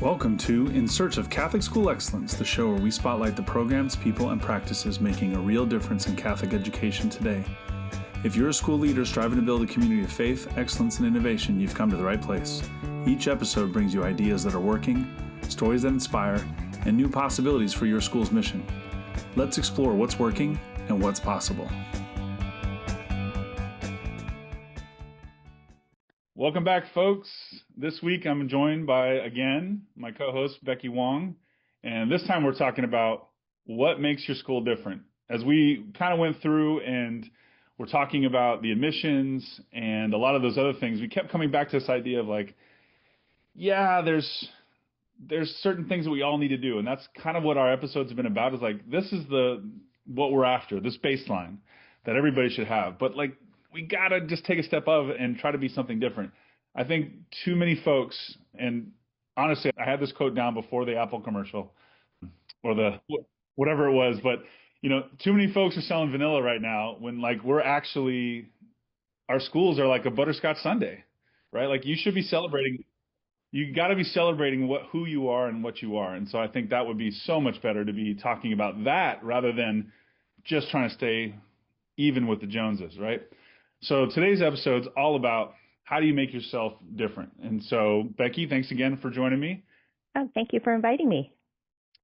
Welcome to In Search of Catholic School Excellence, the show where we spotlight the programs, people, and practices making a real difference in Catholic education today. If you're a school leader striving to build a community of faith, excellence, and innovation, you've come to the right place. Each episode brings you ideas that are working, stories that inspire, and new possibilities for your school's mission. Let's explore what's working and what's possible. Welcome back, folks. This week I'm joined by, again, my co-host, Becky Wong. And this time we're talking about what makes your school different. As we kind of went through and we're talking about the admissions and a lot of those other things, we kept coming back to this idea of like, yeah, there's certain things that we all need to do. And that's kind of what our episodes have been about, is like, this is what we're after, this baseline that everybody should have. But like, we got to just take a step up and try to be something different. I think too many folks, and honestly, I had this quote down before the Apple commercial or the whatever it was, but you know, too many folks are selling vanilla right now when like our schools are like a butterscotch sundae, right? Like you should be celebrating, you got to be celebrating who you are and what you are. And so I think that would be so much better to be talking about that rather than just trying to stay even with the Joneses, right? So today's episode's all about how do you make yourself different. And so, Becky, thanks again for joining me. Oh, thank you for inviting me.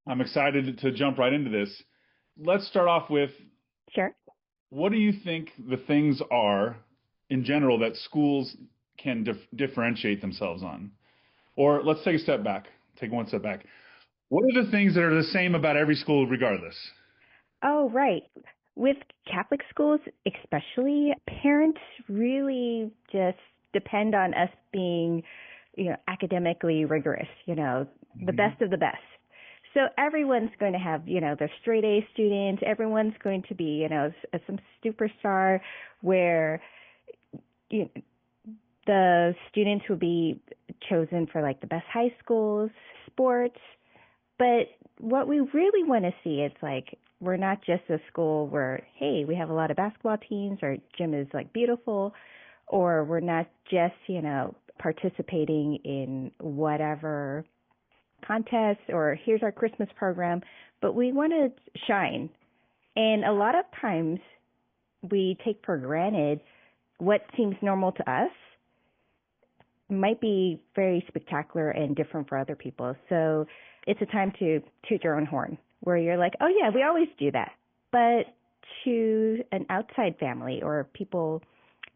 I'm excited to jump right into this. Let's start off with, Sure. What do you think the things are in general that schools can differentiate themselves on? Or let's take one step back. What are the things that are the same about every school regardless? Oh, right. With Catholic schools, especially, parents really just depend on us being, academically rigorous, the best of the best. So everyone's going to have, their straight A students. Everyone's going to be, some superstar where the students will be chosen for like the best high schools, sports. But what we really want to see is like, we're not just a school where, hey, we have a lot of basketball teams, our gym is like beautiful, or we're not just, participating in whatever contest, or here's our Christmas program, but we want to shine. And a lot of times we take for granted what seems normal to us might be very spectacular and different for other people. So it's a time to toot your own horn, where you're like, oh yeah, we always do that. But to an outside family or people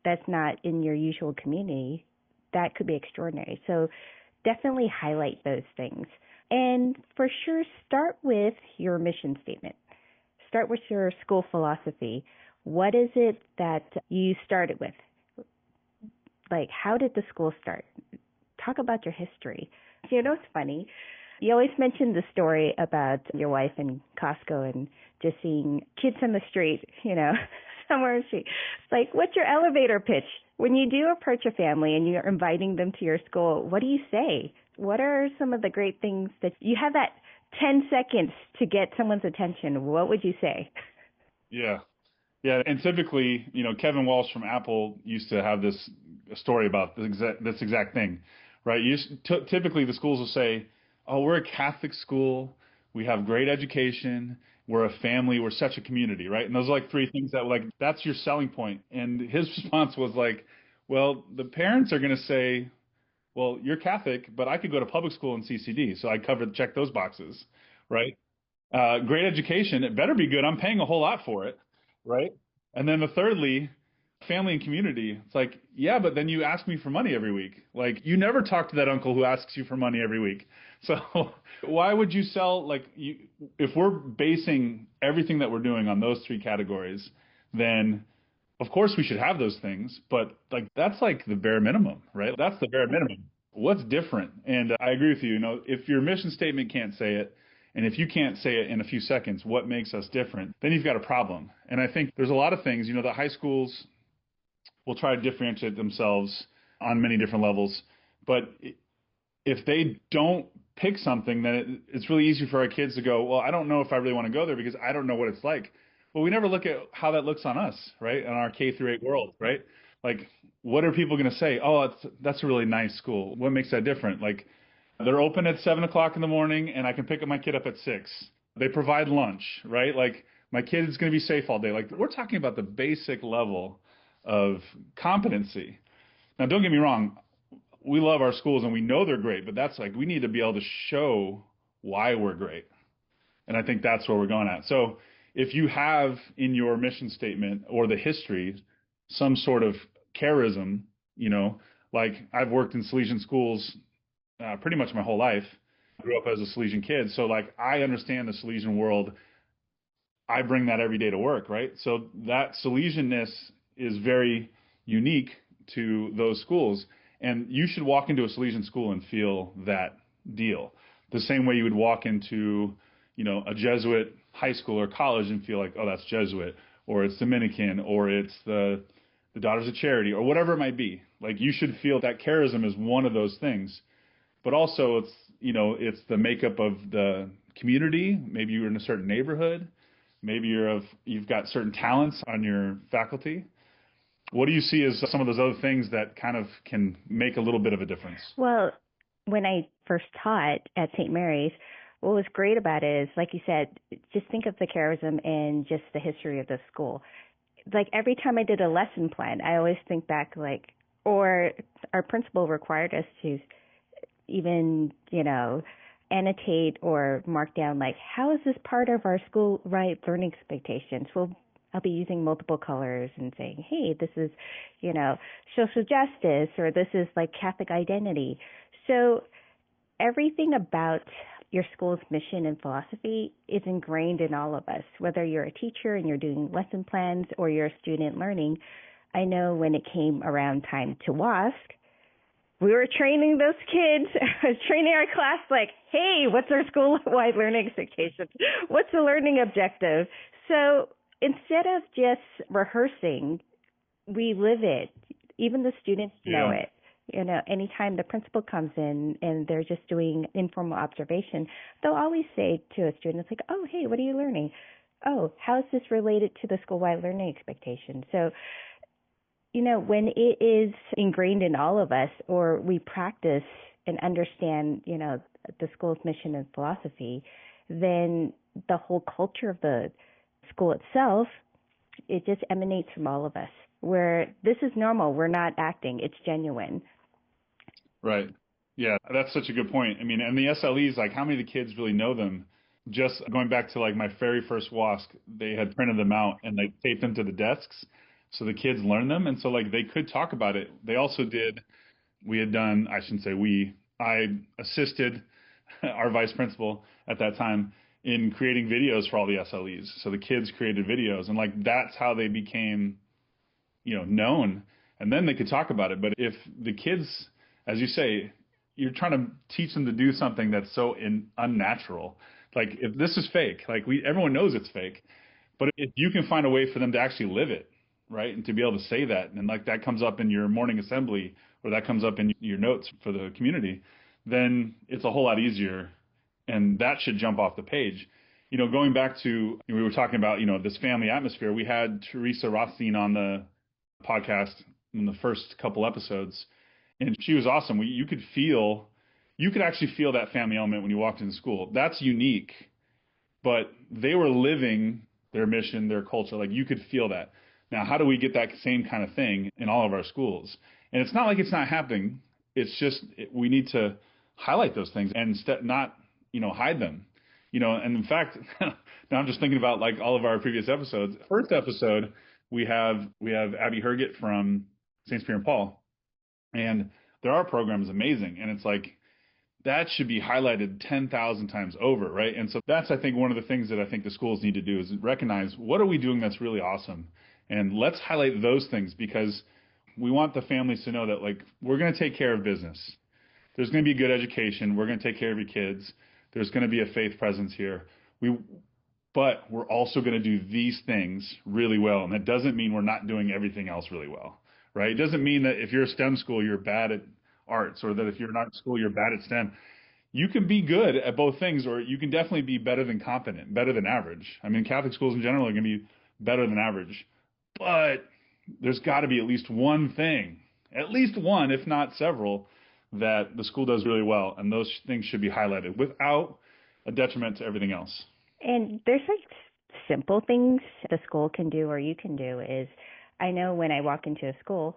that's not in your usual community, that could be extraordinary. So definitely highlight those things. And for sure, start with your mission statement. Start with your school philosophy. What is it that you started with? Like, how did the school start? Talk about your history. It's funny. You always mention the story about your wife in Costco and just seeing kids on the street, somewhere in the street. It's like, what's your elevator pitch? When you do approach a family and you're inviting them to your school, what do you say? What are some of the great things that you have that 10 seconds to get someone's attention? What would you say? Yeah. Yeah. And typically, Kevin Walsh from Apple used to have this story about this exact thing, right? Typically the schools will say, oh, we're a Catholic school. We have great education. We're a family. We're such a community, right? And those are like three things that's your selling point. And his response was like, well, the parents are going to say, well, you're Catholic, but I could go to public school in CCD. So I check those boxes, right? Great education. It better be good. I'm paying a whole lot for it, right? And then thirdly, family and community. It's like, yeah, but then you ask me for money every week. Like, you never talk to that uncle who asks you for money every week. So why would you sell, if we're basing everything that we're doing on those three categories, then of course we should have those things, but that's like the bare minimum, right? That's the bare minimum. What's different? And I agree with you. If your mission statement can't say it, and if you can't say it in a few seconds, what makes us different, then you've got a problem. And I think there's a lot of things, the high schools will try to differentiate themselves on many different levels. But if they don't pick something, then it's really easy for our kids to go, well, I don't know if I really want to go there because I don't know what it's like. Well, we never look at how that looks on us, right? In our K through 8 world, right? Like, what are people going to say? Oh, that's a really nice school. What makes that different? Like, They're open at 7 o'clock in the morning, and I can pick up my kid up at 6. They provide lunch, right? Like my kid is going to be safe all day. Like we're talking about the basic level of competency. Now, don't get me wrong. We love our schools and we know they're great, but that's like, we need to be able to show why we're great. And I think that's where we're going at. So if you have in your mission statement or the history some sort of charism, like I've worked in Salesian schools pretty much my whole life. I grew up as a Salesian kid. So like I understand the Salesian world. I bring that every day to work, right? So that Salesianness is very unique to those schools. And you should walk into a Salesian school and feel that deal. The same way you would walk into, a Jesuit high school or college and feel like, oh, that's Jesuit, or it's Dominican, or it's the Daughters of Charity, or whatever it might be. Like you should feel that charism is one of those things. But also it's the makeup of the community. Maybe you're in a certain neighborhood. Maybe you've got certain talents on your faculty. What do you see as some of those other things that kind of can make a little bit of a difference? Well, when I first taught at St. Mary's, what was great about it is, like you said, just think of the charism and just the history of the school. Like every time I did a lesson plan, I always think back or our principal required us to even, annotate or mark down, like, how is this part of our school-wide learning expectations? I'll be using multiple colors and saying, hey, this is, social justice, or this is like Catholic identity. So everything about your school's mission and philosophy is ingrained in all of us, whether you're a teacher and you're doing lesson plans or you're a student learning. I know when it came around time to WASC, we were training those kids, training our class like, hey, what's our school-wide learning expectations? What's the learning objective? So instead of just rehearsing, we live it. Even the students know it. Anytime the principal comes in and they're just doing informal observation, they'll always say to a student, it's like, oh, hey, what are you learning? Oh, how is this related to the school-wide learning expectations? So when it is ingrained in all of us, or we practice and understand, the school's mission and philosophy, then the whole culture of the school itself, it just emanates from all of us, where this is normal. We're not acting. It's genuine. Right. Yeah, that's such a good point. I mean, and the SLEs, like how many of the kids really know them? Just going back to like my very first WASC, they had printed them out and they taped them to the desks. So the kids learn them. And so like they could talk about it. They also we had done, I shouldn't say I assisted our vice principal at that time in creating videos for all the SLEs. So the kids created videos and like, that's how they became, known. And then they could talk about it. But if the kids, as you say, you're trying to teach them to do something that's so unnatural. Like if this is fake, like everyone knows it's fake, but if you can find a way for them to actually live it, right? And to be able to say that, and like that comes up in your morning assembly, or that comes up in your notes for the community, then it's a whole lot easier. And that should jump off the page. Going back to, we were talking about, this family atmosphere. We had Teresa Rothstein on the podcast in the first couple episodes, and she was awesome. You could actually feel that family element when you walked into school. That's unique, but they were living their mission, their culture. Like you could feel that. Now, how do we get that same kind of thing in all of our schools? And it's not like it's not happening. It's just we need to highlight those things and not, hide them. And in fact, now I'm just thinking about like all of our previous episodes. First episode, we have Abby Herget from St. Peter and Paul, and their art program is amazing. And it's like that should be highlighted 10,000 times over, right? And so that's, I think, one of the things that I think the schools need to do is recognize what are we doing that's really awesome. And let's highlight those things because we want the families to know that like we're going to take care of business. There's going to be good education. We're going to take care of your kids. There's going to be a faith presence here. But we're also going to do these things really well. And that doesn't mean we're not doing everything else really well, right? It doesn't mean that if you're a STEM school, you're bad at arts, or that if you're not in school, you're bad at STEM. You can be good at both things, or you can definitely be better than competent, better than average. I mean, Catholic schools in general are going to be better than average. But there's got to be at least one thing, at least one, if not several, that the school does really well, and those things should be highlighted without a detriment to everything else. And there's like simple things the school can do or you can do is, I know when I walk into a school,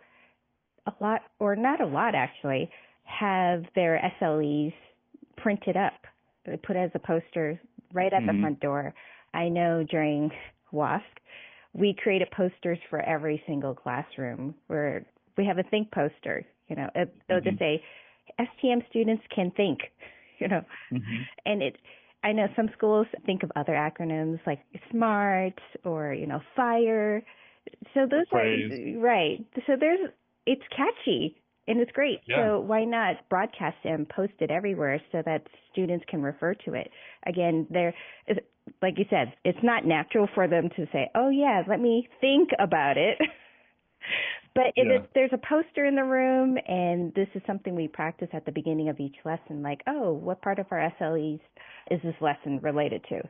a lot, or not a lot actually, have their SLEs printed up, put as a poster right at the front door. I know during WASC, we created posters for every single classroom where we have a think poster, they'll just say, STM students can think, and I know some schools think of other acronyms like SMART or, FIRE. So those Praise. are, right. So it's catchy and it's great. Yeah. So why not broadcast it and post it everywhere so that students can refer to it? Again, like you said, it's not natural for them to say, oh yeah, let me think about it. But if there's a poster in the room, and this is something we practice at the beginning of each lesson, like, oh, what part of our SLEs is this lesson related to?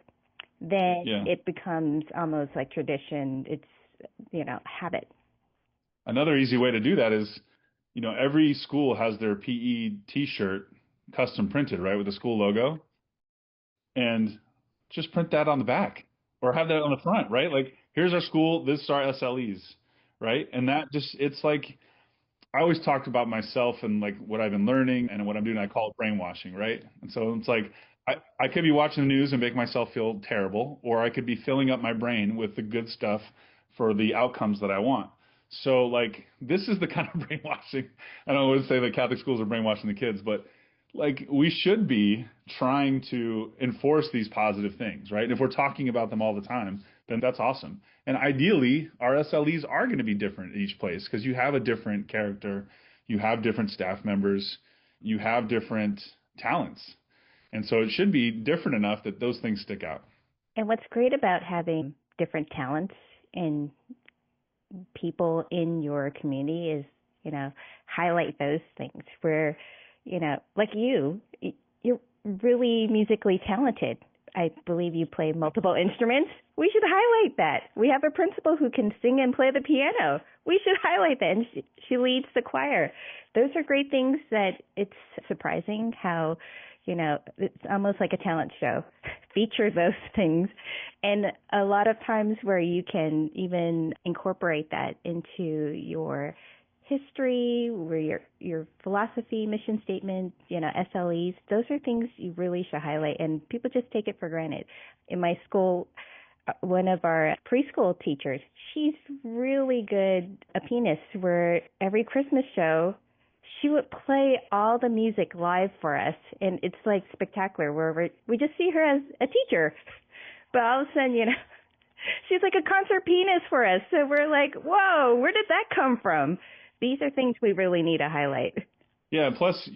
Then it becomes almost like tradition. It's, habit. Another easy way to do that is, every school has their PE T-shirt custom printed, right, with the school logo, and just print that on the back or have that on the front, right? Like, here's our school, this is our SLEs, right? And that it's like, I always talked about myself and like what I've been learning and what I'm doing. I call it brainwashing, right? And so it's like, I could be watching the news and make myself feel terrible, or I could be filling up my brain with the good stuff for the outcomes that I want. So like, this is the kind of brainwashing. I don't want to say that Catholic schools are brainwashing the kids, but like, we should be trying to enforce these positive things, right? And if we're talking about them all the time, then that's awesome. And ideally, our SLEs are going to be different at each place because you have a different character, you have different staff members, you have different talents. And so it should be different enough that those things stick out. And what's great about having different talents and people in your community is, highlight those things where, like you're really musically talented. I believe you play multiple instruments. We should highlight that. We have a principal who can sing and play the piano. We should highlight that. And she leads the choir. Those are great things that it's surprising how, it's almost like a talent show. Feature those things. And a lot of times where you can even incorporate that into your history, where your philosophy, mission statement, SLEs, those are things you really should highlight, and people just take it for granted. In my school, one of our preschool teachers, she's really good, a pianist, where every Christmas show, she would play all the music live for us, and it's like spectacular, where we just see her as a teacher, but all of a sudden, she's like a concert pianist for us, so we're like, whoa, where did that come from? These are things we really need to highlight. Yeah, plus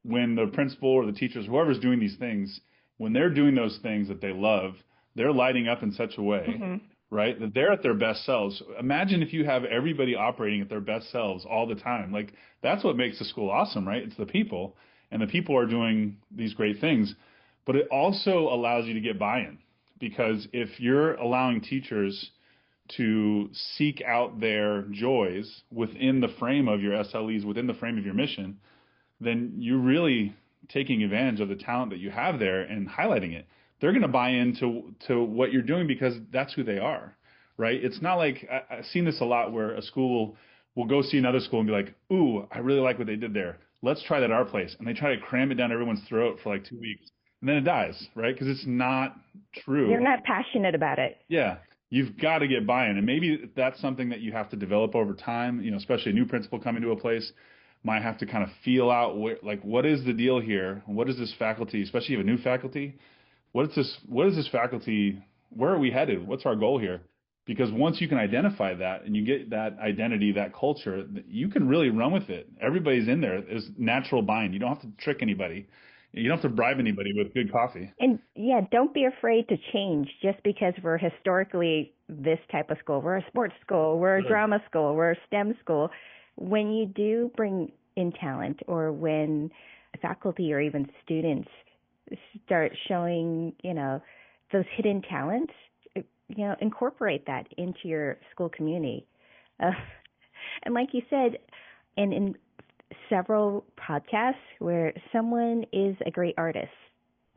when the principal or the teachers, whoever's doing these things, when they're doing those things that they love, they're lighting up in such a way, right, that they're at their best selves. Imagine if you have everybody operating at their best selves all the time. Like, that's what makes the school awesome, right? It's the people, and the people are doing these great things. But it also allows you to get buy-in, because if you're allowing teachers to seek out their joys within the frame of your SLEs, within the frame of your mission, then you're really taking advantage of the talent that you have there and highlighting it. They're going to buy into what you're doing because that's who they are, right? It's not like, I've seen this a lot where a school will go see another school and be like, ooh, I really like what they did there. Let's try that at our place. And they try to cram it down everyone's throat for like 2 weeks. And then it dies, right? Because it's not true. You're not passionate about it. Yeah. You've got to get buy-in. And maybe that's something that you have to develop over time, especially a new principal coming to a place might have to kind of feel out what is the deal here? What is this faculty, especially if you have a new faculty? What is this faculty? Where are we headed? What's our goal here? Because once you can identify that and you get that identity, that culture, you can really run with it. Everybody's in there. There's natural buy-in. You don't have to trick anybody. You don't have to bribe anybody with good coffee. And yeah, don't be afraid to change just because we're historically this type of school. We're a sports school, we're a drama school, we're a STEM school. When you do bring in talent, or when faculty or even students start showing, those hidden talents, incorporate that into your school community. And like you said, and in several podcasts where someone is a great artist.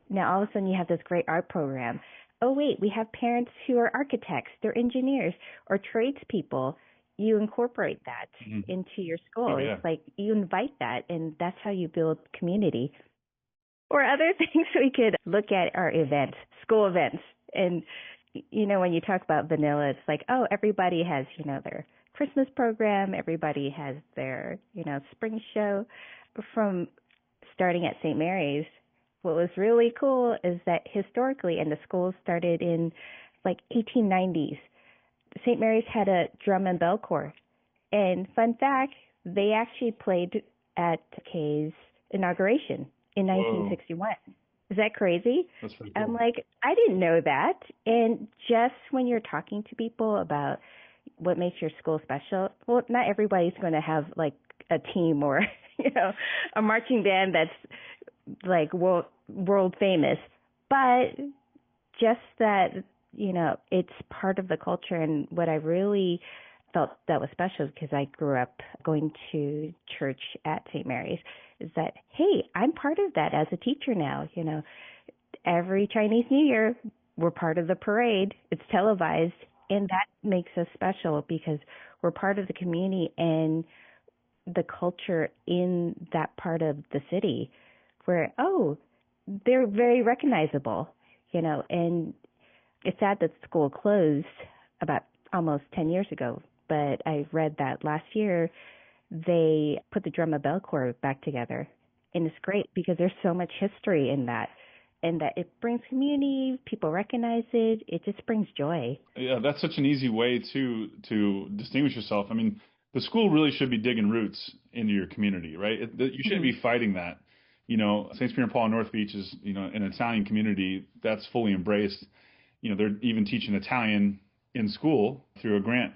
Now all of a sudden you have this great art program. Oh wait, we have parents who are architects, they're engineers or tradespeople. You incorporate that Mhm. into your school. Oh yeah. It's like you invite that, and that's how you build community. Or other things we could look at are events, school events. And, when you talk about vanilla, it's like, oh, everybody has, their Christmas program, everybody has their, spring show. From starting at St. Mary's, what was really cool is that historically, and the school started in like 1890s, St. Mary's had a drum and bell corps. And fun fact, they actually played at Kay's inauguration in Whoa, 1961. Is that crazy? that's pretty I'm cool. like, I didn't know that. And just when you're talking to people about what makes your school special, well, not everybody's going to have like a team or, a marching band that's like world famous, but just that, it's part of the culture. And what I really felt that was special, because I grew up going to church at St. Mary's, is that, hey, I'm part of that as a teacher now. Every Chinese New Year, we're part of the parade. It's televised, and that makes us special because we're part of the community and the culture in that part of the city where, oh, they're very recognizable, and it's sad that school closed about almost 10 years ago, but I read that last year they put the drum and bell corps back together. And it's great because there's so much history in that, and that it brings community, people recognize it, it just brings joy. Yeah, that's such an easy way to distinguish yourself. I mean, the school really should be digging roots into your community, right? You shouldn't Hmm. be fighting that. St. Peter and Paul in North Beach is, an Italian community that's fully embraced. They're even teaching Italian in school through a grant.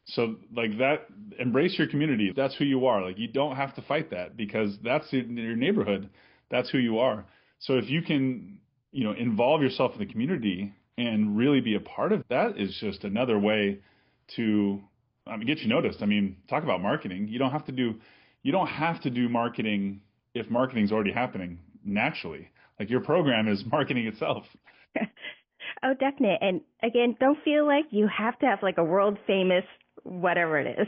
So like that, embrace your community. That's who you are. Like you don't have to fight that because that's in your neighborhood. That's who you are. So if you can, involve yourself in the community and really be a part of that is just another way to, get you noticed. I mean, talk about marketing. You don't have to do marketing if marketing's already happening naturally. Like your program is marketing itself. Oh, definitely. And again, don't feel like you have to have like a world famous whatever it is,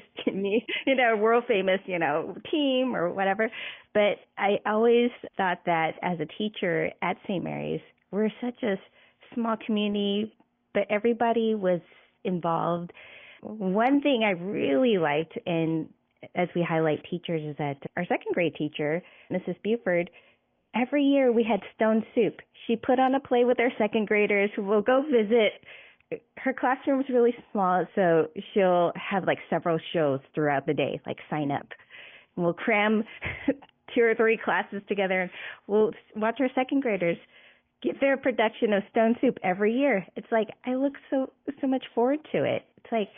world famous, team or whatever. But I always thought that as a teacher at St. Mary's, we're such a small community, but everybody was involved. One thing I really liked, and as we highlight teachers, is that our second grade teacher, Mrs. Buford, every year we had stone soup. She put on a play with our second graders. We'll go visit. Her classroom's really small, so she'll have like several shows throughout the day, like sign up. We'll cram 2 or 3 classes together, and we'll watch our second graders give their production of Stone Soup every year. It's like I look so much forward to it. It's like,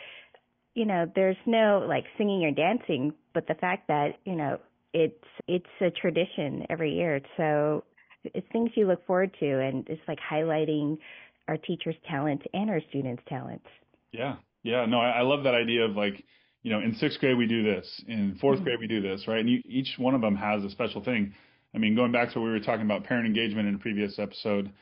there's no like singing or dancing, but the fact that, it's a tradition every year. So it's things you look forward to, and it's like highlighting our teachers' talent and our students' talents. Yeah. Yeah. No, I love that idea of like, in sixth grade we do this, in fourth Mhm. grade we do this, right? And each one of them has a special thing. I mean, going back to what we were talking about parent engagement in a previous episode,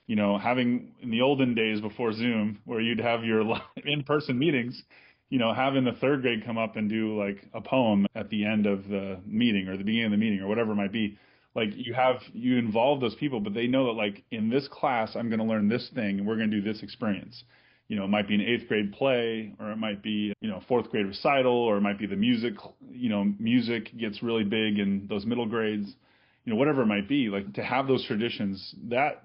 having in the olden days before Zoom, where you'd have your in-person meetings, having the third grade come up and do like a poem at the end of the meeting or the beginning of the meeting or whatever it might be. Like you involve those people, but they know that like in this class, I'm going to learn this thing and we're going to do this experience. It might be an eighth grade play, or it might be, fourth grade recital, or it might be the music, music gets really big in those middle grades, whatever it might be. Like to have those traditions that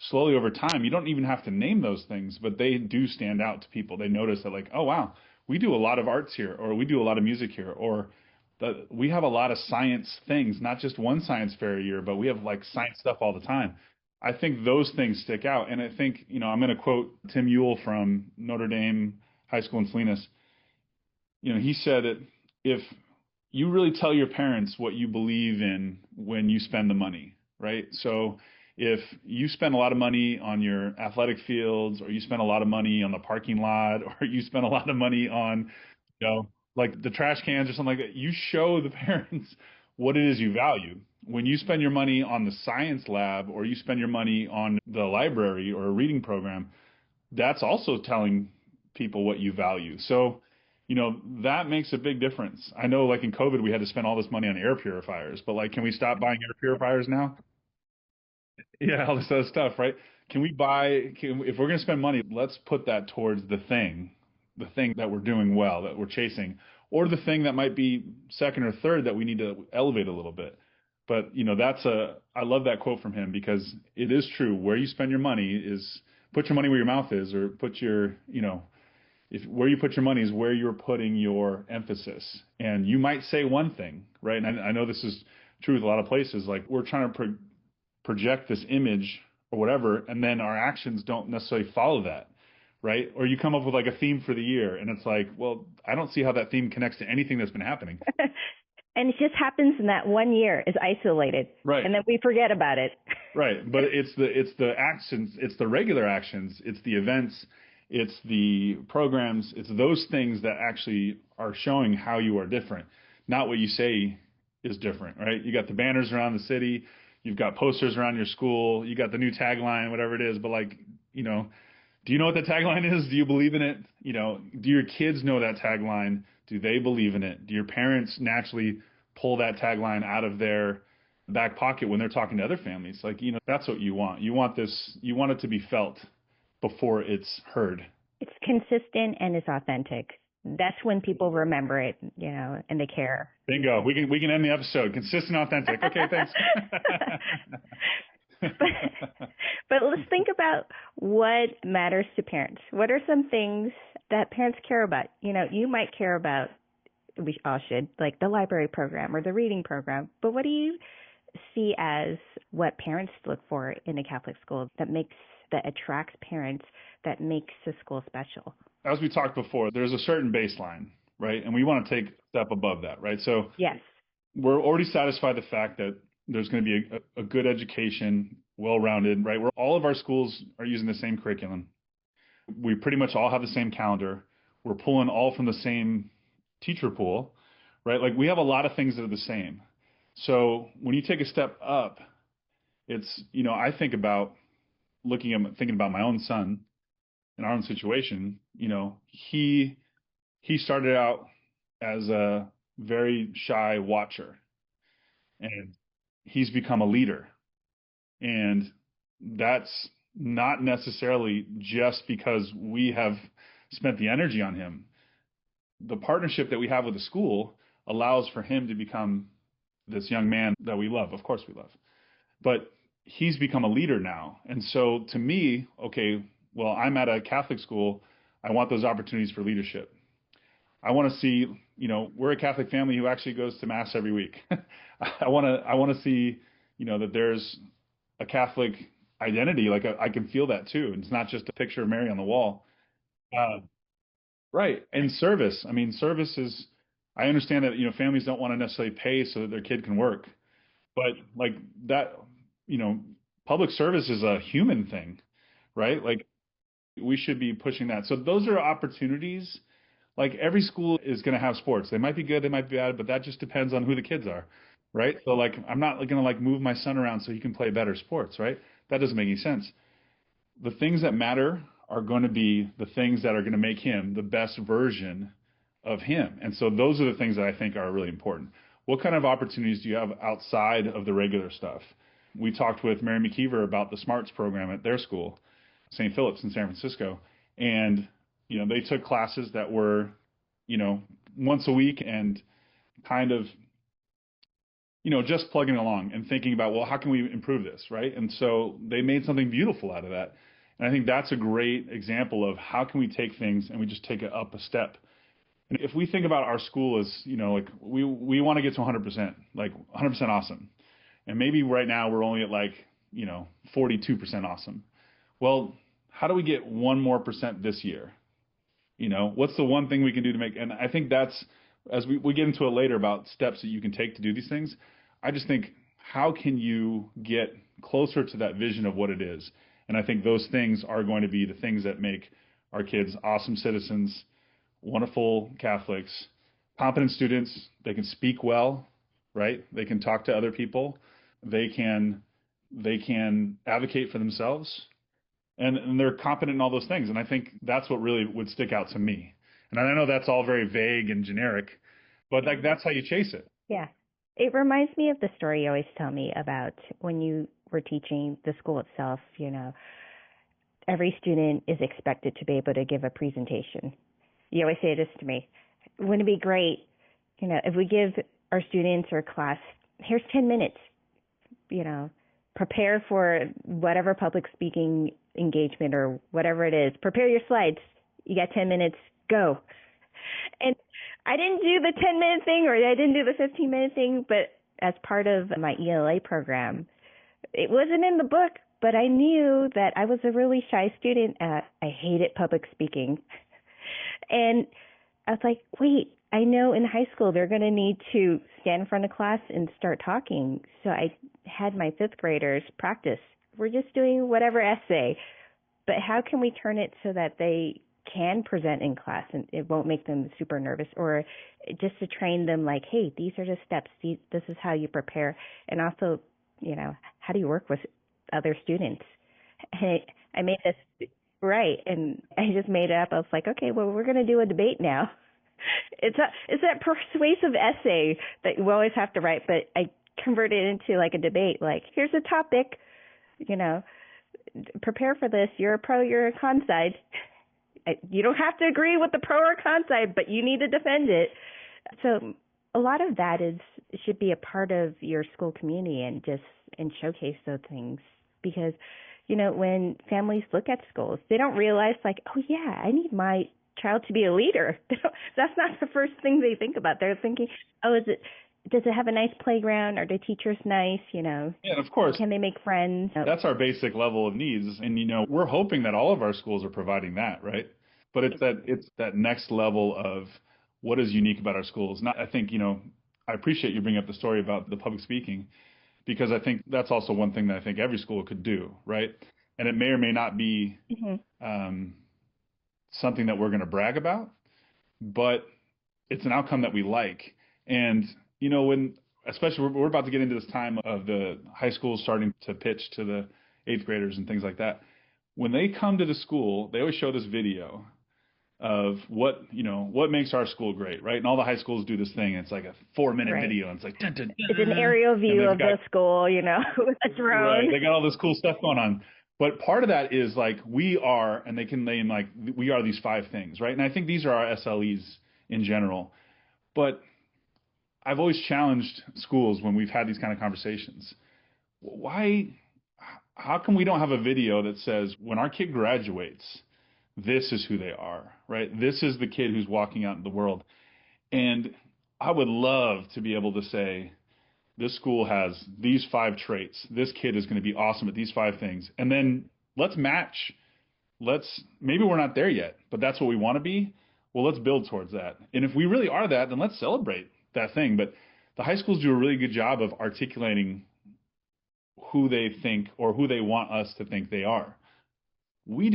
slowly over time, you don't even have to name those things, but they do stand out to people. They notice that like, oh, wow, we do a lot of arts here, or we do a lot of music here, or we have a lot of science things, not just one science fair a year, but we have like science stuff all the time. I think those things stick out. And I think, I'm going to quote Tim Ewell from Notre Dame High School in Salinas. He said that if you really tell your parents what you believe in when you spend the money, right? So if you spend a lot of money on your athletic fields, or you spend a lot of money on the parking lot, or you spend a lot of money on, like the trash cans or something like that, you show the parents what it is you value. When you spend your money on the science lab or you spend your money on the library or a reading program, that's also telling people what you value. So, that makes a big difference. I know like in COVID, we had to spend all this money on air purifiers, but like, can we stop buying air purifiers now? Yeah, all this other stuff, right? If we're going to spend money, let's put that towards the thing that we're doing well, that we're chasing, or the thing that might be second or third that we need to elevate a little bit. But, I love that quote from him because it is true. Where you spend your money is put your money where your mouth is, or put your, if where you put your money is where you're putting your emphasis. And you might say one thing, right? And I know this is true with a lot of places. Like we're trying to project this image or whatever, and then our actions don't necessarily follow that, right? Or you come up with like a theme for the year, and it's like, well, I don't see how that theme connects to anything that's been happening. And it just happens in that one year is isolated. Right. And then we forget about it. Right. But it's the actions, it's the regular actions, it's the events, it's the programs, it's those things that actually are showing how you are different, not what you say is different, right? You got the banners around the city, you've got posters around your school, you got the new tagline, whatever it is, but like, do you know what the tagline is? Do you believe in it? Do your kids know that tagline? Do they believe in it? Do your parents naturally pull that tagline out of their back pocket when they're talking to other families? Like, that's what you want. You want it to be felt before it's heard. It's consistent and it's authentic. That's when people remember it, and they care. Bingo. We can end the episode. Consistent, authentic. Okay, thanks. But let's think about what matters to parents. What are some things that parents care about? You might care about, we all should, like the library program or the reading program. But what do you see as what parents look for in a Catholic school that attracts parents, that makes the school special? As we talked before, there's a certain baseline, right? And we want to take a step above that, right? So yes, we're already satisfied the fact that there's going to be a good education, well-rounded, right? Where all of our schools are using the same curriculum. We pretty much all have the same calendar. We're pulling all from the same teacher pool, right? Like we have a lot of things that are the same. So when you take a step up, it's, I think about thinking about my own son in our own situation. He started out as a very shy watcher, and he's become a leader. And that's not necessarily just because we have spent the energy on him. The partnership that we have with the school allows for him to become this young man that we love. Of course we love. But he's become a leader now. And so to me, okay, well, I'm at a Catholic school. I want those opportunities for leadership. I want to see, we're a Catholic family who actually goes to Mass every week. I want to see, that there's a Catholic identity. Like I can feel that too. And it's not just a picture of Mary on the wall. Right. And service. I mean, service is, I understand that, families don't want to necessarily pay so that their kid can work. But like that, public service is a human thing, right? Like we should be pushing that. So those are opportunities. Like every school is going to have sports. They might be good, they might be bad, but that just depends on who the kids are, right? So like I'm not going to like move my son around so he can play better sports, right? That doesn't make any sense. The things that matter are going to be the things that are going to make him the best version of him. And so those are the things that I think are really important. What kind of opportunities do you have outside of the regular stuff? We talked with Mary McKeever about the SMARTS program at their school, St. Philip's in San Francisco. And, they took classes that were, once a week and kind of, just plugging along and thinking about, well, how can we improve this, right? And so they made something beautiful out of that. And I think that's a great example of how can we take things and we just take it up a step. And if we think about our school as, like we want to get to 100%, like 100% awesome. And maybe right now we're only at like, 42% awesome. Well, how do we get 1 more percent this year? What's the one thing we can do to make, and I think that's, as we get into it later about steps that you can take to do these things, I just think, how can you get closer to that vision of what it is? And I think those things are going to be the things that make our kids awesome citizens, wonderful Catholics, competent students. They can speak well, right? They can talk to other people. They can advocate for themselves, and they're competent in all those things. And I think that's what really would stick out to me. And I know that's all very vague and generic, but like that's how you chase it. Yeah. It reminds me of the story you always tell me about when you were teaching the school itself, every student is expected to be able to give a presentation. You always say this to me. Wouldn't it be great, if we give our students or class, here's 10 minutes, prepare for whatever public speaking engagement or whatever it is. Prepare your slides. You got 10 minutes, go. And I didn't do the 10-minute thing or I didn't do the 15-minute thing, but as part of my ELA program, it wasn't in the book, but I knew that I was a really shy student. I hated public speaking. And I was like, wait, I know in high school they're going to need to stand in front of class and start talking. So I had my fifth graders practice. We're just doing whatever essay, but how can we turn it so that they can present in class and it won't make them super nervous, or just to train them like, hey, these are the steps. This is how you prepare. And also, how do you work with other students? And I made this right. And I just made it up. I was like, okay, well, we're going to do a debate now. It's that persuasive essay that we always have to write, but I converted it into like a debate. Like, here's a topic, prepare for this. You're a pro, you're a con side. You don't have to agree with the pro or con side, but you need to defend it. So a lot of that should be a part of your school community and showcase those things, because, when families look at schools, they don't realize like, oh yeah, I need my child to be a leader. That's not the first thing they think about. They're thinking, oh, does it have a nice playground? Are the teachers nice? Yeah, of course. Can they make friends? That's our basic level of needs. And, we're hoping that all of our schools are providing that, right? But it's that next level of what is unique about our schools. I think, I appreciate you bringing up the story about the public speaking, because I think that's also one thing that I think every school could do, right? And it may or may not be something that we're going to brag about, but it's an outcome that we like. And, especially we're about to get into this time of the high schools starting to pitch to the eighth graders and things like that. When they come to the school, they always show this video of what makes our school great, right? And all the high schools do this thing. And it's like a 4-minute video. And it's like, dun, dun, dun, it's an aerial view of the school, with a drone. Right. They got all this cool stuff going on. But part of that is like, we are, and they can name like, we are these 5 things, right? And I think these are our SLEs in general. But I've always challenged schools when we've had these kind of conversations. How come we don't have a video that says, when our kid graduates, this is who they are, right? This is the kid who's walking out in the world. And I would love to be able to say, this school has these 5 traits. This kid is going to be awesome at these 5 things. And then let's match. Maybe we're not there yet, but that's what we want to be. Well, let's build towards that. And if we really are that, then let's celebrate that thing. But the high schools do a really good job of articulating who they think or who they want us to think they are. We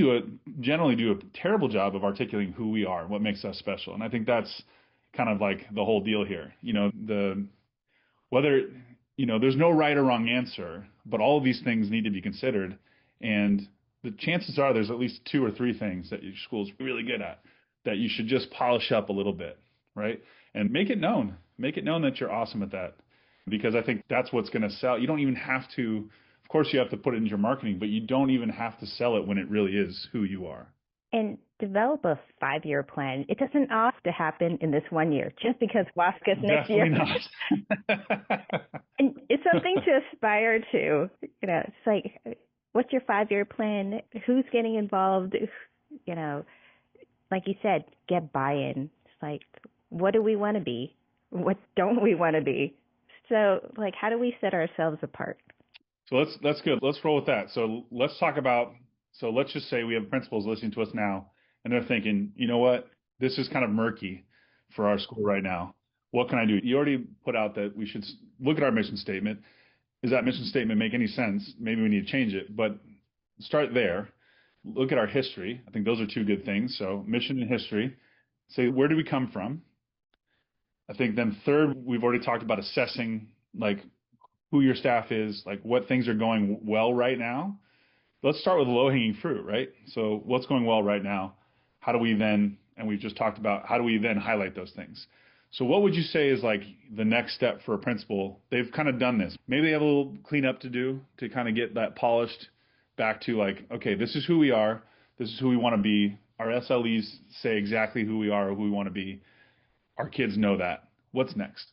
generally do a terrible job of articulating who we are, what makes us special. And I think that's kind of like the whole deal here. There's no right or wrong answer, but all of these things need to be considered. And the chances are there's at least 2 or 3 things that your school's really good at that you should just polish up a little bit, right? And make it known. Make it known that you're awesome at that, because I think that's what's going to sell. You don't even have to, of course you have to put it into your marketing, but you don't even have to sell it when it really is who you are. And develop a 5-year plan. It doesn't have to happen in this 1 year, just because WASCA's next year. Definitely not. And it's something to aspire to. It's like, what's your 5-year plan? Who's getting involved? Like you said, get buy-in. It's like, what do we want to be? What don't we want to be? So, like, how do we set ourselves apart? So that's good. Let's roll with that. So let's talk about, so let's just say we have principals listening to us now, and they're thinking, you know what, this is kind of murky for our school right now. What can I do? You already put out that we should look at our mission statement. Does that mission statement make any sense? Maybe we need to change it, but start there. Look at our history. I think those are 2 good things. So mission and history. Say, where do we come from? I think then third, we've already talked about assessing like who your staff is, like what things are going well right now. Let's start with low hanging fruit, right? So what's going well right now? How do we then, and we've just talked about how do we then highlight those things? So what would you say is like the next step for a principal? They've kind of done this. Maybe they have a little cleanup to do to kind of get that polished back to like, okay, this is who we are. This is who we want to be. Our SLEs say exactly who we are or who we want to be. Our kids know that. What's next?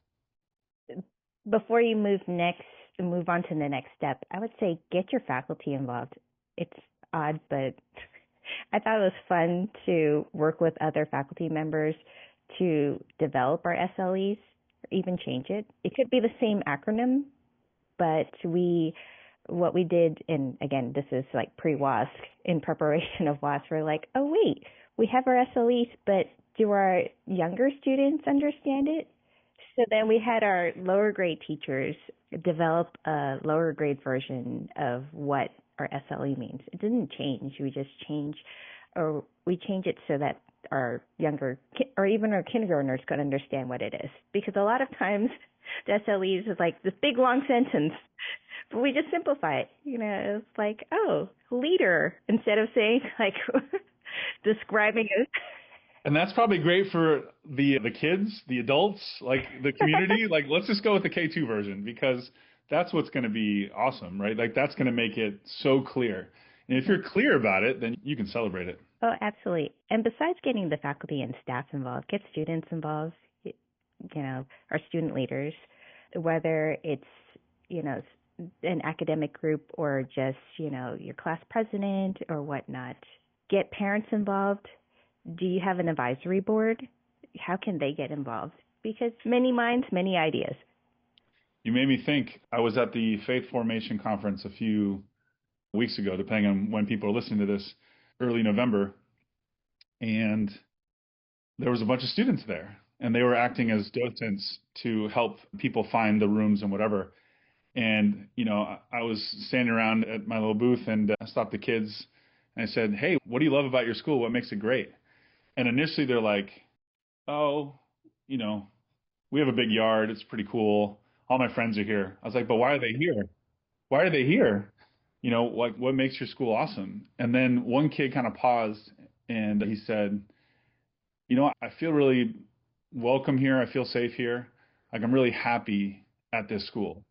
Before you move on to the next step, I would say get your faculty involved. It's odd, but I thought it was fun to work with other faculty members to develop our SLEs or even change it. It could be the same acronym, but what we did, and again, this is like pre-WASC, in preparation of WASC, we're like, oh wait, we have our SLEs, but do our younger students understand it? So then we had our lower grade teachers develop a lower grade version of what our SLE means. It didn't change. We change it so that our younger, or even our kindergartners could understand what it is. Because a lot of times the SLEs is like this big long sentence, but we just simplify it. It's like, oh, leader, instead of saying like describing it. And that's probably great for the kids, the adults, like the community. Like, let's just go with the K2 version because that's what's going to be awesome, right? Like, that's going to make it so clear. And if you're clear about it, then you can celebrate it. Oh, absolutely. And besides getting the faculty and staff involved, get students involved, our student leaders, whether it's, an academic group or just, your class president or whatnot. Get parents involved. Do you have an advisory board? How can they get involved? Because many minds, many ideas. You made me think. I was at the Faith Formation Conference a few weeks ago, depending on when people are listening to this, early November. And there was a bunch of students there. And they were acting as docents to help people find the rooms and whatever. And, I was standing around at my little booth and I stopped the kids and I said, hey, what do you love about your school? What makes it great? And initially they're like, oh, we have a big yard. It's pretty cool. All my friends are here. I was like, but why are they here? Why are they here? Like what makes your school awesome? And then one kid kind of paused and he said, I feel really welcome here. I feel safe here. Like I'm really happy at this school.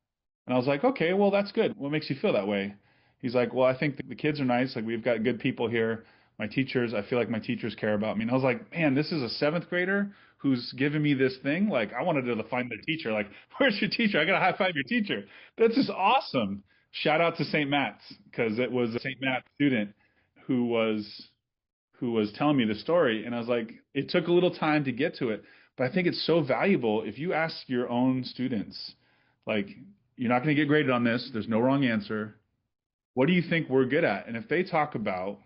And I was like, okay, well, that's good. What makes you feel that way? He's like, well, I think the kids are nice. Like we've got good people here. My teachers, I feel like my teachers care about me. And I was like, man, this is a seventh grader who's giving me this thing. Like I wanted to find the teacher. Like, where's your teacher? I got to high five your teacher. That's just awesome. Shout out to St. Matt's because it was a St. Matt's student who was telling me the story. And I was like, it took a little time to get to it. But I think it's so valuable if you ask your own students, like, you're not going to get graded on this. There's no wrong answer. What do you think we're good at? And if they talk about,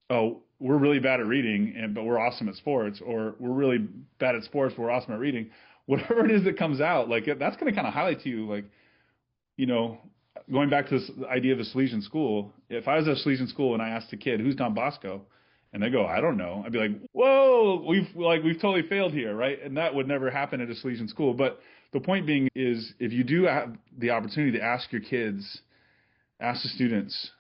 oh, we're really bad at reading, but we're awesome at sports, or we're really bad at sports, but we're awesome at reading, whatever it is that comes out, like that's going to kind of highlight to you, like, going back to this idea of a Salesian school, if I was at a Salesian school and I asked a kid, who's Don Bosco? And they go, I don't know. I'd be like, whoa, we've totally failed here, right? And that would never happen at a Salesian school. But the point being is if you do have the opportunity to ask your kids, ask the students,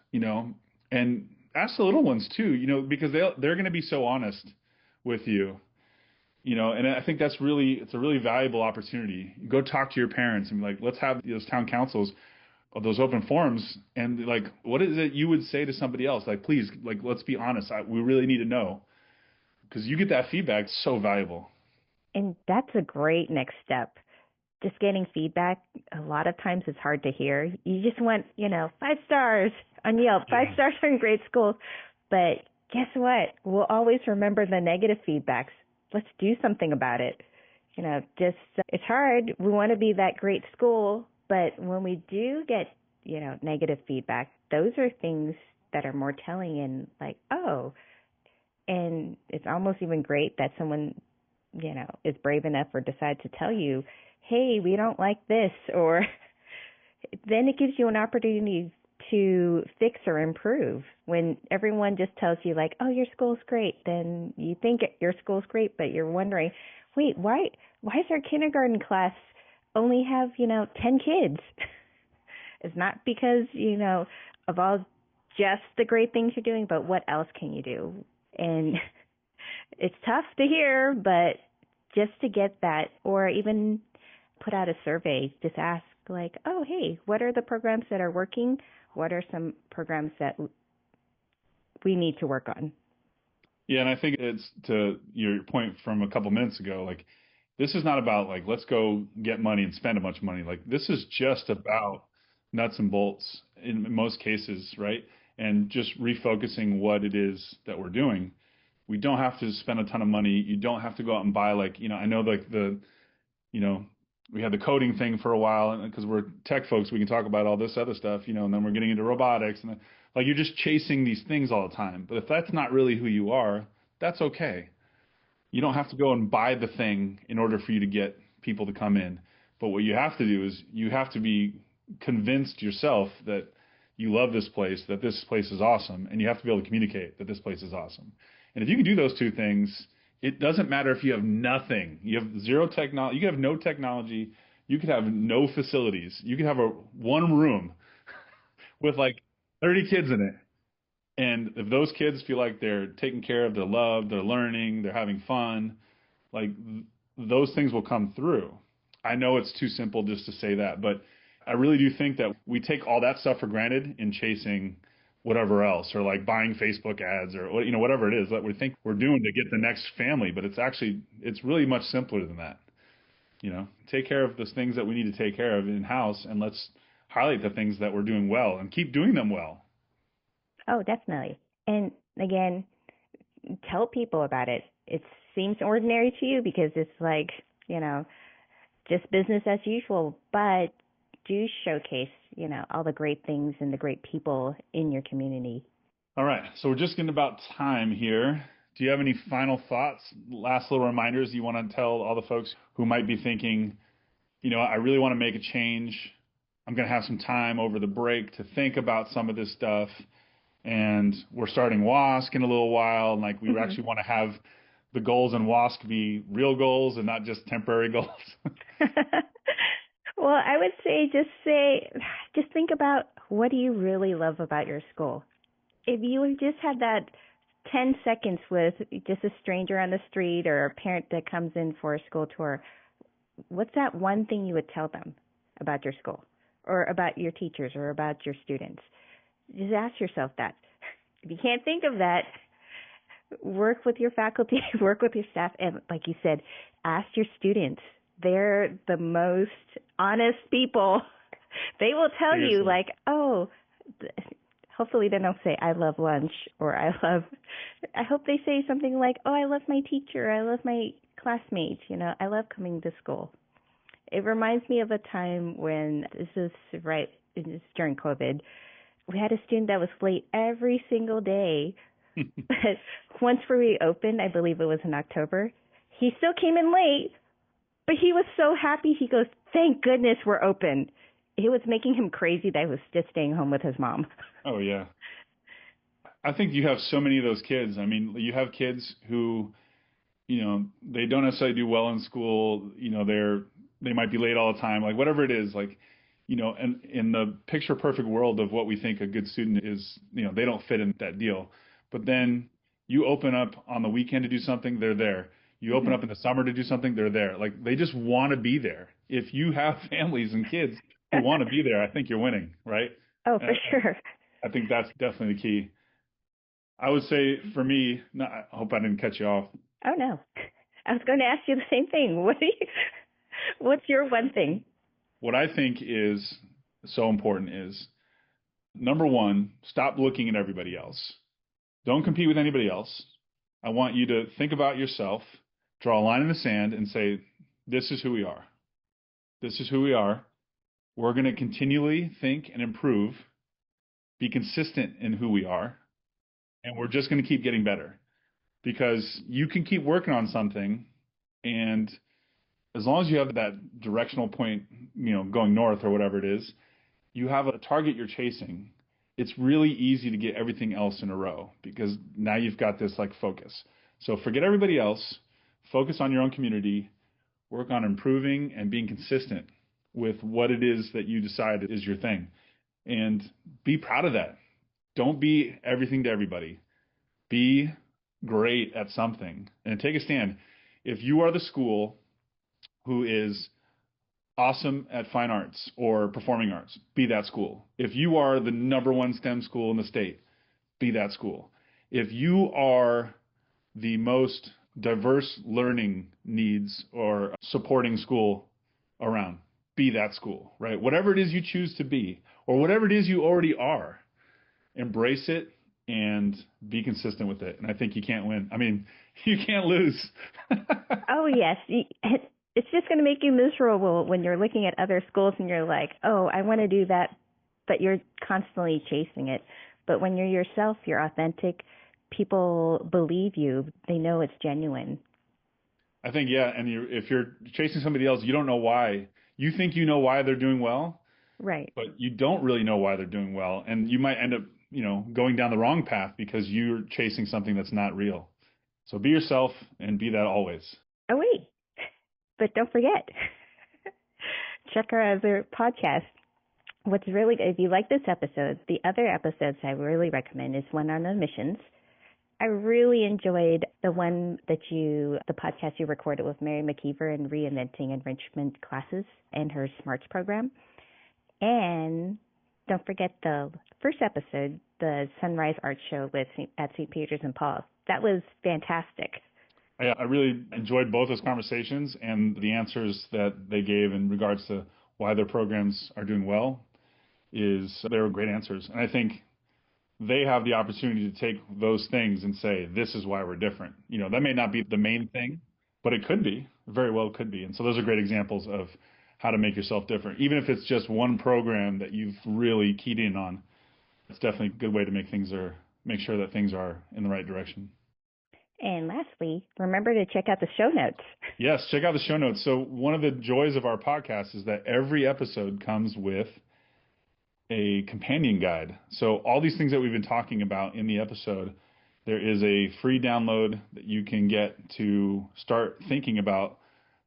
and ask the little ones too, because they're going to be so honest with you, and I think it's a really valuable opportunity. Go talk to your parents and be like, let's have those town councils, those open forums, and like, what is it you would say to somebody else? Like, please, like, let's be honest. We really need to know because you get that feedback. It's so valuable. And that's a great next step. Just getting feedback, a lot of times it's hard to hear. You just want, 5 stars on Yelp, 5 stars on grade school. But guess what? We'll always remember the negative feedbacks. Let's do something about it. It's hard. We want to be that great school. But when we do get, negative feedback, those are things that are more telling and like, oh, and it's almost even great that someone, is brave enough or decides to tell you, hey, we don't like this, or then it gives you an opportunity to fix or improve. When everyone just tells you like, oh, your school's great, then you think your school's great, but you're wondering, wait, why why does our kindergarten class only have, 10 kids? It's not because, of all just the great things you're doing, but what else can you do? And it's tough to hear, but just to get that, or even put out a survey, just ask like, oh, hey, what are the programs that are working? What are some programs that we need to work on? Yeah, and I think it's to your point from a couple minutes ago, like this is not about like let's go get money and spend a bunch of money. Like this is just about nuts and bolts in most cases, right? And just refocusing what it is that we're doing. We don't have to spend a ton of money. You don't have to go out and buy like, I know like you know, we had the coding thing for a while, and because we're tech folks, we can talk about all this other stuff, and then we're getting into robotics, and then, like you're just chasing these things all the time. But if that's not really who you are, that's okay. You don't have to go and buy the thing in order for you to get people to come in. But what you have to do is you have to be convinced yourself that you love this place, that this place is awesome, and you have to be able to communicate that this place is awesome. And if you can do those two things, it doesn't matter if you have nothing. You have zero technology. You could have no technology. You could have no facilities. You could have one room with like 30 kids in it. And if those kids feel like they're taken care of, they're loved, they're learning, they're having fun, like those things will come through. I know it's too simple just to say that, but I really do think that we take all that stuff for granted in chasing whatever else, or like buying Facebook ads, or whatever it is that we think we're doing to get the next family. But it's really much simpler than that. Take care of those things that we need to take care of in house, and let's highlight the things that we're doing well and keep doing them well. Oh, definitely. And again, tell people about it. It seems ordinary to you because it's like, just business as usual, but do showcase, all the great things and the great people in your community. All right. So we're just getting about time here. Do you have any final thoughts, last little reminders you want to tell all the folks who might be thinking, I really want to make a change. I'm going to have some time over the break to think about some of this stuff. And we're starting WASC in a little while. And like we actually want to have the goals in WASC be real goals and not just temporary goals. Well, I would just think about, what do you really love about your school? If you just had that 10 seconds with just a stranger on the street or a parent that comes in for a school tour, what's that one thing you would tell them about your school or about your teachers or about your students? Just ask yourself that. If you can't think of that, work with your faculty, work with your staff, and like you said, ask your students. They're the most honest people. They will tell Seriously. you like, oh, hopefully they don't say, I love lunch, or I hope they say something like, oh, I love my teacher, I love my classmates, I love coming to school. It reminds me of a time when, this is during COVID, we had a student that was late every single day. But once we reopened, I believe it was in October, he still came in late, but he was so happy. He goes, thank goodness we're open. It was making him crazy that he was just staying home with his mom. Oh, yeah. I think you have so many of those kids. I mean, you have kids who, they don't necessarily do well in school. They might be late all the time, like whatever it is, like, and in the picture perfect world of what we think a good student is, they don't fit in that deal. But then you open up on the weekend to do something, they're there. You open up in the summer to do something, they're there. Like they just want to be there. If you have families and kids who want to be there, I think you're winning, right? Oh, for sure. I think that's definitely the key. I would say for me, I hope I didn't cut you off. Oh, no. I was going to ask you the same thing. What's your one thing? What I think is so important is, number one, stop looking at everybody else. Don't compete with anybody else. I want you to think about yourself, draw a line in the sand, and say, this is who we are. This is who we are. We're going to continually think and improve, be consistent in who we are, and we're just going to keep getting better. Because you can keep working on something, and as long as you have that directional point, going north or whatever it is, you have a target you're chasing. It's really easy to get everything else in a row because now you've got this like focus. So forget everybody else, focus on your own community, work on improving and being consistent with what it is that you decide is your thing. And be proud of that. Don't be everything to everybody. Be great at something and take a stand. If you are the school who is awesome at fine arts or performing arts, be that school. If you are the number one STEM school in the state, be that school. If you are the most diverse learning needs or supporting school around, be that school, right? Whatever it is you choose to be, or whatever it is you already are, embrace it and be consistent with it. And I think you can't win. I mean, you can't lose. Oh, yes. It's just going to make you miserable when you're looking at other schools and you're like, oh, I want to do that, but you're constantly chasing it. But when you're yourself, you're authentic, people believe you. They know it's genuine. I think, yeah. And if you're chasing somebody else, you don't know why. You think you know why they're doing well. Right. But you don't really know why they're doing well. And you might end up, going down the wrong path because you're chasing something that's not real. So be yourself and be that always. Oh, wait. But don't forget, check our other podcast. What's really good, if you like this episode, the other episodes I really recommend is one on emissions. I really enjoyed the podcast you recorded with Mary McKeever in reinventing enrichment classes and her SMARTS program. And don't forget the first episode, the Sunrise Art Show at St. Peter's and Paul. That was fantastic. I really enjoyed both those conversations and the answers that they gave in regards to why their programs are doing well. They were great answers. And I think they have the opportunity to take those things and say, this is why we're different. That may not be the main thing, but it could be, very well could be. And so those are great examples of how to make yourself different. Even if it's just one program that you've really keyed in on, it's definitely a good way to make sure that things are in the right direction. And lastly, remember to check out the show notes. Yes, check out the show notes. So one of the joys of our podcast is that every episode comes with a companion guide. So all these things that we've been talking about in the episode, there is a free download that you can get to start thinking about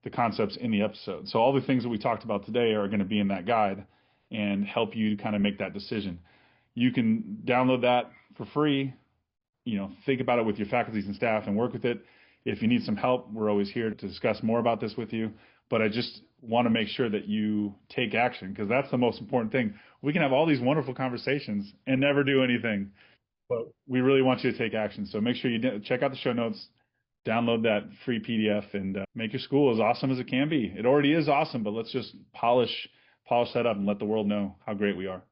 the concepts in the episode. So all the things that we talked about today are going to be in that guide and help you kind of make that decision. You can download that for free. Think about it with your faculties and staff and work with it. If you need some help, we're always here to discuss more about this with you. But I just want to make sure that you take action, because that's the most important thing. We can have all these wonderful conversations and never do anything, but we really want you to take action. So make sure you check out the show notes, download that free PDF, and make your school as awesome as it can be. It already is awesome, but let's just polish that up and let the world know how great we are.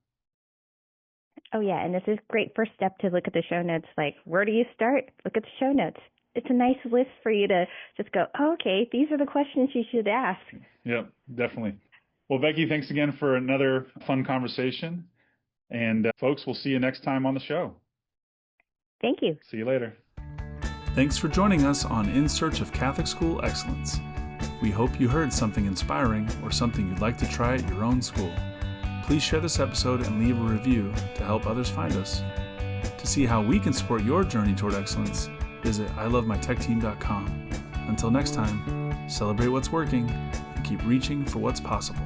Oh, yeah, and this is a great first step to look at the show notes. Like, where do you start? Look at the show notes. It's a nice list for you to just go, oh, okay, these are the questions you should ask. Yep, definitely. Well, Becky, thanks again for another fun conversation. And folks, we'll see you next time on the show. Thank you. See you later. Thanks for joining us on In Search of Catholic School Excellence. We hope you heard something inspiring or something you'd like to try at your own school. Please share this episode and leave a review to help others find us. To see how we can support your journey toward excellence, visit ilovemytechteam.com. Until next time, celebrate what's working and keep reaching for what's possible.